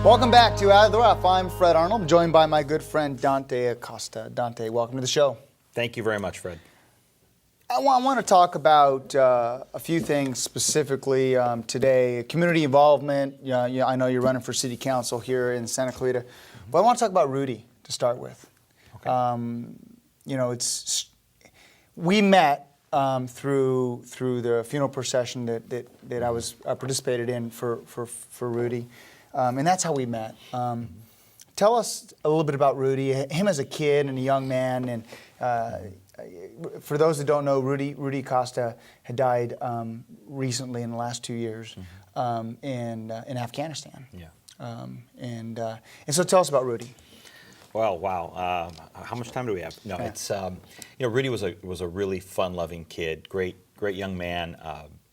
Welcome back to Out of the Rough. I'm Fred Arnold, joined by my good friend Dante Acosta. Dante, welcome to the show. Thank you very much, Fred. I want to talk about a few things specifically today. Community involvement. I know you're running for city council here in Santa Clarita, but I want to talk about Rudy to start with. Okay. We met through the funeral procession that I was participated in for Rudy. And that's how we met. Tell us a little bit about Rudy, him as a kid and a young man. And for those that don't know, Rudy Acosta had died recently in the last 2 years in Afghanistan. Yeah. And so tell us about Rudy. Well, wow. How much time do we have? No, it's Rudy was a really fun-loving kid, great young man.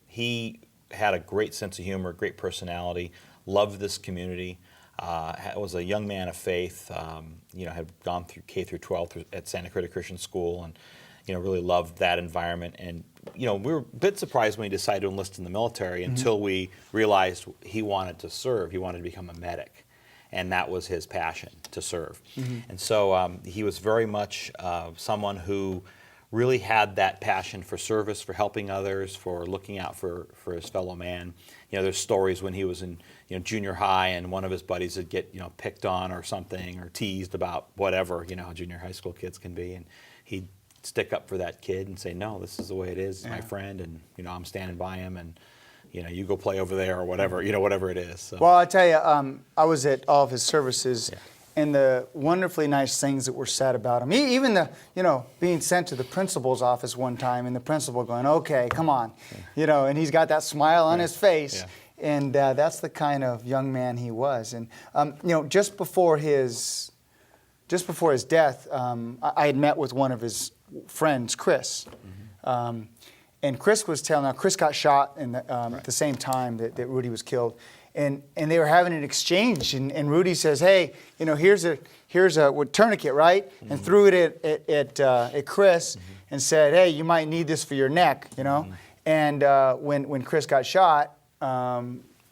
He had a great sense of humor, great personality. Loved this community. Was a young man of faith. Had gone through K through 12 at Santa Clarita Christian School, and really loved that environment. And we were a bit surprised when he decided to enlist in the military until we realized he wanted to serve. He wanted to become a medic, and that was his passion, to serve. And so he was very much someone who really had that passion for service, for helping others, for looking out for his fellow man. There's stories when he was in junior high and one of his buddies would get picked on or something or teased about whatever how junior high school kids can be, and he'd stick up for that kid and say, no, this is the way it is. It's my friend, and I'm standing by him, and you go play over there or whatever whatever it is. So. Well, I tell you, I was at all of his services. Yeah. And the wonderfully nice things that were said about him. Even the, being sent to the principal's office one time, and the principal going, "Okay, come on," and he's got that smile on his face, and that's the kind of young man he was. And just before his death, I had met with one of his friends, Chris, and Chris was telling. Now, Chris got shot at the same time that Rudy was killed. And they were having an exchange, and Rudy says, "Hey, here's a tourniquet, right?" And threw it at Chris, and said, "Hey, you might need this for your neck, And when Chris got shot,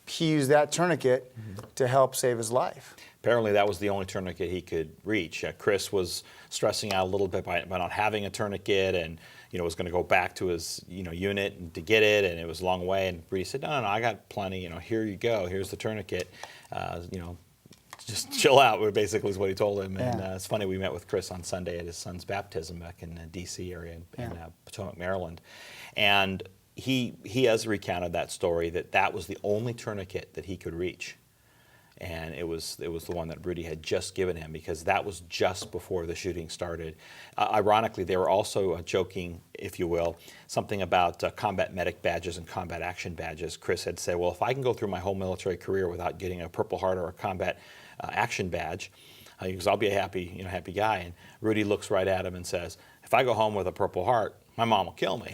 he used that tourniquet to help save his life. Apparently, that was the only tourniquet he could reach. Chris was stressing out a little bit by not having a tourniquet, and was going to go back to his unit and to get it, and it was a long way. And Rudy said, "No, I got plenty. Here you go. Here's the tourniquet. Just chill out." Basically, is what he told him. And it's funny, we met with Chris on Sunday at his son's baptism back in the D.C. area in Potomac, Maryland, and he has recounted that story that was the only tourniquet that he could reach. And it was the one that Rudy had just given him, because that was just before the shooting started. Ironically, they were also joking, if you will, something about combat medic badges and combat action badges. Chris had said, "Well, if I can go through my whole military career without getting a Purple Heart or a combat action badge, because I'll be a happy guy." And Rudy looks right at him and says, "If I go home with a Purple Heart, my mom will kill me."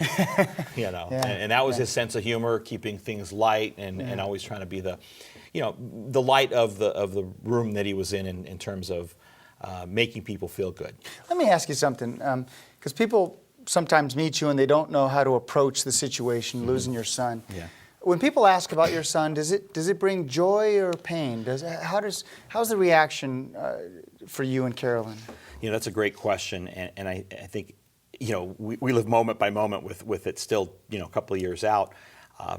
And that was his sense of humor, keeping things light and always trying to be the light of the room that he was in terms of making people feel good. Let me ask you something, because people sometimes meet you and they don't know how to approach the situation, losing your son. Yeah. When people ask about your son, does it bring joy or pain? How's the reaction for you and Carolyn? That's a great question, and I think we live moment by moment with it still a couple of years out.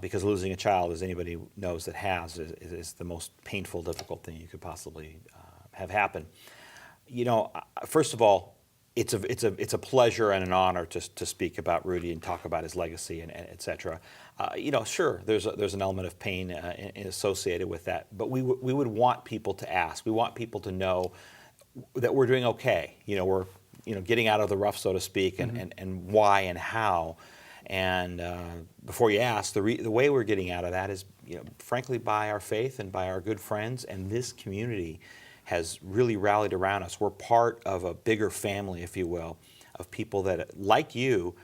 Because losing a child, as anybody knows that has, is the most painful, difficult thing you could possibly have happen. First of all, it's a pleasure and an honor to speak about Rudy and talk about his legacy and et cetera. Sure, there's an element of pain associated with that, but we would want people to ask. We want people to know that we're doing okay. We're getting out of the rough, so to speak, and why and how. And before you ask, the way we're getting out of that is, frankly, by our faith and by our good friends. And this community has really rallied around us. We're part of a bigger family, if you will, of people that, like you,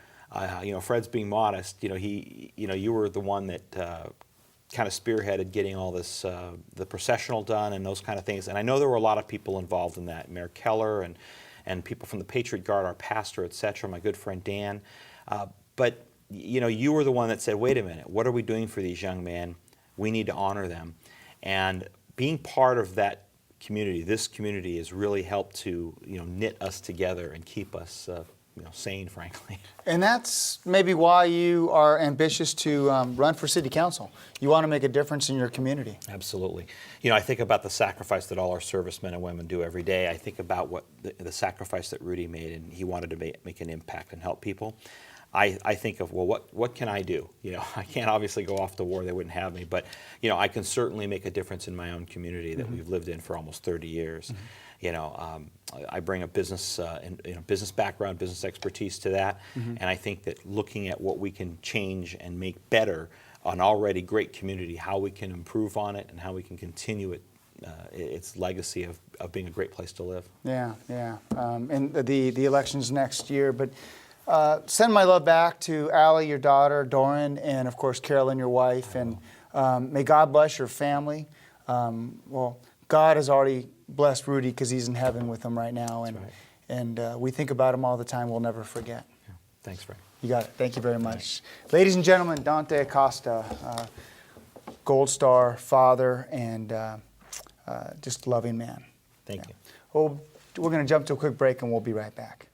Fred's being modest. You were the one that kind of spearheaded getting all this, the processional done and those kind of things. And I know there were a lot of people involved in that. Mayor Keller and people from the Patriot Guard, our pastor, et cetera, my good friend Dan. But you were the one that said, "Wait a minute, what are we doing for these young men? We need to honor them." And being part of that community, this community, has really helped to knit us together and keep us sane, frankly. And that's maybe why you are ambitious to run for city council. You want to make a difference in your community. Absolutely. I think about the sacrifice that all our servicemen and women do every day. I think about what the sacrifice that Rudy made, and he wanted to make an impact and help people. I think of, well, what can I do? I can't obviously go off to war; they wouldn't have me. But I can certainly make a difference in my own community that we've lived in for almost 30 years. I bring a business business background, business expertise to that, and I think that looking at what we can change and make better an already great community, how we can improve on it, and how we can continue its legacy of being a great place to live. Yeah, yeah. And the election's next year, but send my love back to Allie, your daughter, Doran, and of course Carolyn, your wife, and may God bless your family. Well, God has already blessed Rudy because he's in heaven with him right now, and right. and we think about him all the time. We'll never forget. Yeah. Thanks, Frank. You got it. Thank you very much. Ladies and gentlemen, Dante Acosta, Gold Star father and just loving man. Thank you. Well, we're going to jump to a quick break and we'll be right back.